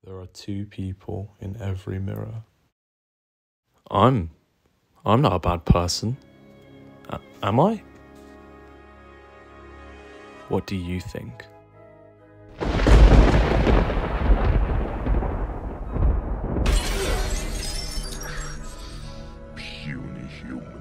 There are two people in every mirror. I'm not a bad person. Am I? What do you think? Puny human.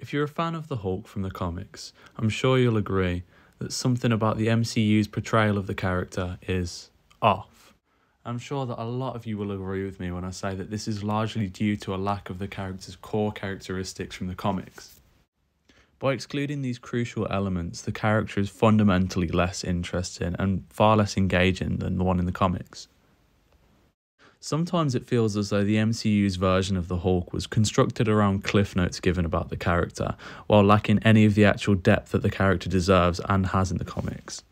If you're a fan of the Hulk from the comics, I'm sure you'll agree that something about the MCU's portrayal of the character is off. I'm sure that a lot of you will agree with me when I say that this is largely due to a lack of the character's core characteristics from the comics. By excluding these crucial elements, the character is fundamentally less interesting and far less engaging than the one in the comics. Sometimes it feels as though the MCU's version of the Hulk was constructed around cliff notes given about the character, while lacking any of the actual depth that the character deserves and has in the comics.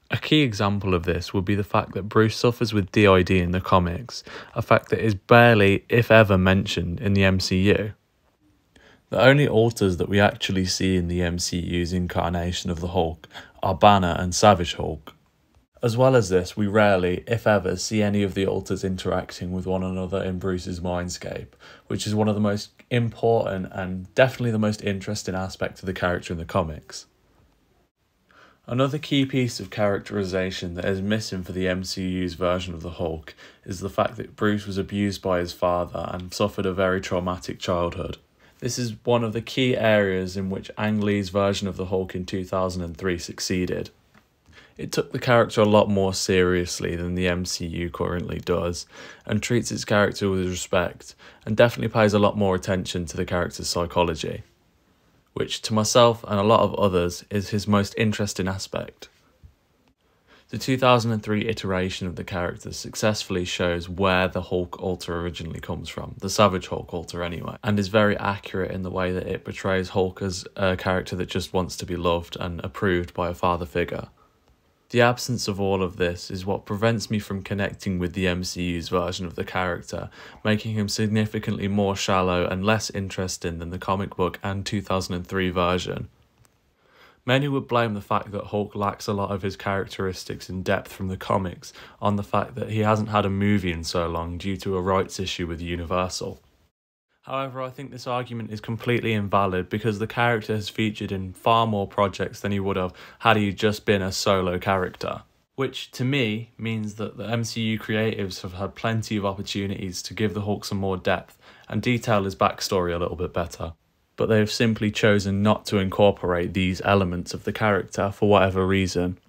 A key example of this would be the fact that Bruce suffers with DID in the comics, a fact that is barely, if ever, mentioned in the MCU. The only alters that we actually see in the MCU's incarnation of the Hulk are Banner and Savage Hulk. As well as this, we rarely, if ever, see any of the alters interacting with one another in Bruce's mindscape, which is one of the most important and definitely the most interesting aspect of the character in the comics. Another key piece of characterization that is missing for the MCU's version of the Hulk is the fact that Bruce was abused by his father and suffered a very traumatic childhood. This is one of the key areas in which Ang Lee's version of the Hulk in 2003 succeeded. It took the character a lot more seriously than the MCU currently does, and treats its character with respect, and definitely pays a lot more attention to the character's psychology, which to myself and a lot of others is his most interesting aspect. The 2003 iteration of the character successfully shows where the Hulk alter originally comes from, the Savage Hulk alter anyway, and is very accurate in the way that it portrays Hulk as a character that just wants to be loved and approved by a father figure. The absence of all of this is what prevents me from connecting with the MCU's version of the character, making him significantly more shallow and less interesting than the comic book and 2003 version. Many would blame the fact that Hulk lacks a lot of his characteristics and depth from the comics on the fact that he hasn't had a movie in so long due to a rights issue with Universal. However, I think this argument is completely invalid because the character has featured in far more projects than he would have had he just been a solo character. Which, to me, means that the MCU creatives have had plenty of opportunities to give the Hulk some more depth and detail his backstory a little bit better. But they have simply chosen not to incorporate these elements of the character for whatever reason.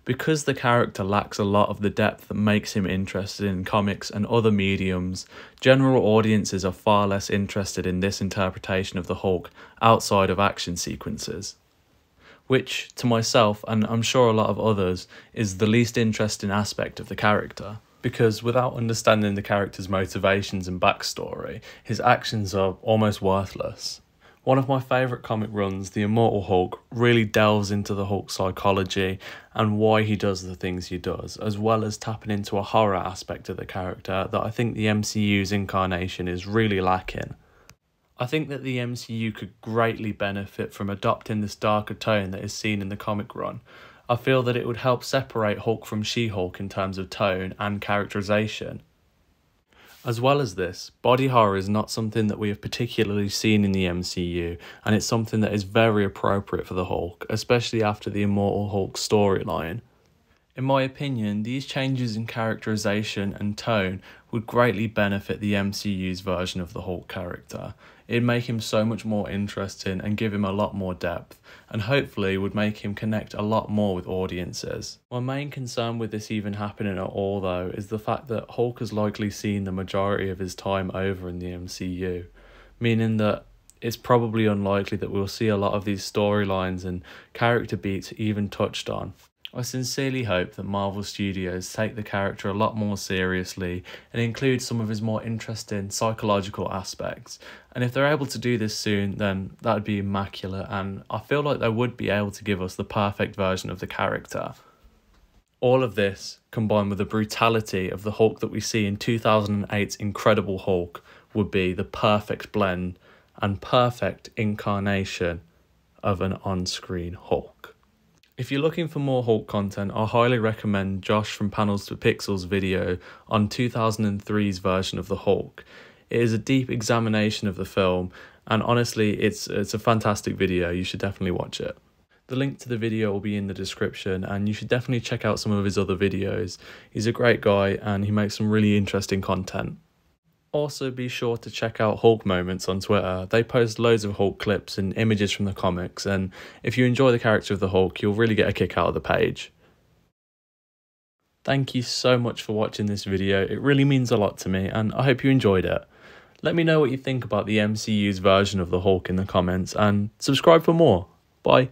Because the character lacks a lot of the depth that makes him interested in comics and other mediums, general audiences are far less interested in this interpretation of the Hulk outside of action sequences. Which, to myself, and I'm sure a lot of others, is the least interesting aspect of the character. Because without understanding the character's motivations and backstory, his actions are almost worthless. One of my favourite comic runs, The Immortal Hulk, really delves into the Hulk's psychology and why he does the things he does, as well as tapping into a horror aspect of the character that I think the MCU's incarnation is really lacking. I think that the MCU could greatly benefit from adopting this darker tone that is seen in the comic run. I feel that it would help separate Hulk from She-Hulk in terms of tone and characterization. As well as this, body horror is not something that we have particularly seen in the MCU, and it's something that is very appropriate for the Hulk, especially after the Immortal Hulk storyline. In my opinion, these changes in characterization and tone would greatly benefit the MCU's version of the Hulk character. It'd make him so much more interesting and give him a lot more depth, and hopefully would make him connect a lot more with audiences. My main concern with this even happening at all though is the fact that Hulk has likely seen the majority of his time over in the MCU, meaning that it's probably unlikely that we'll see a lot of these storylines and character beats even touched on. I sincerely hope that Marvel Studios take the character a lot more seriously and include some of his more interesting psychological aspects. And if they're able to do this soon, then that would be immaculate, and I feel like they would be able to give us the perfect version of the character. All of this, combined with the brutality of the Hulk that we see in 2008's Incredible Hulk, would be the perfect blend and perfect incarnation of an on-screen Hulk. If you're looking for more Hulk content, I highly recommend Josh from Panels to Pixels video on 2003's version of the Hulk. It is a deep examination of the film, and honestly, it's a fantastic video. You should definitely watch it. The link to the video will be in the description, and you should definitely check out some of his other videos. He's a great guy and he makes some really interesting content. Also, be sure to check out Hulk Moments on Twitter. They post loads of Hulk clips and images from the comics, and if you enjoy the character of the Hulk, you'll really get a kick out of the page. Thank you so much for watching this video. It really means a lot to me, and I hope you enjoyed it. Let me know what you think about the MCU's version of the Hulk in the comments, and subscribe for more. Bye.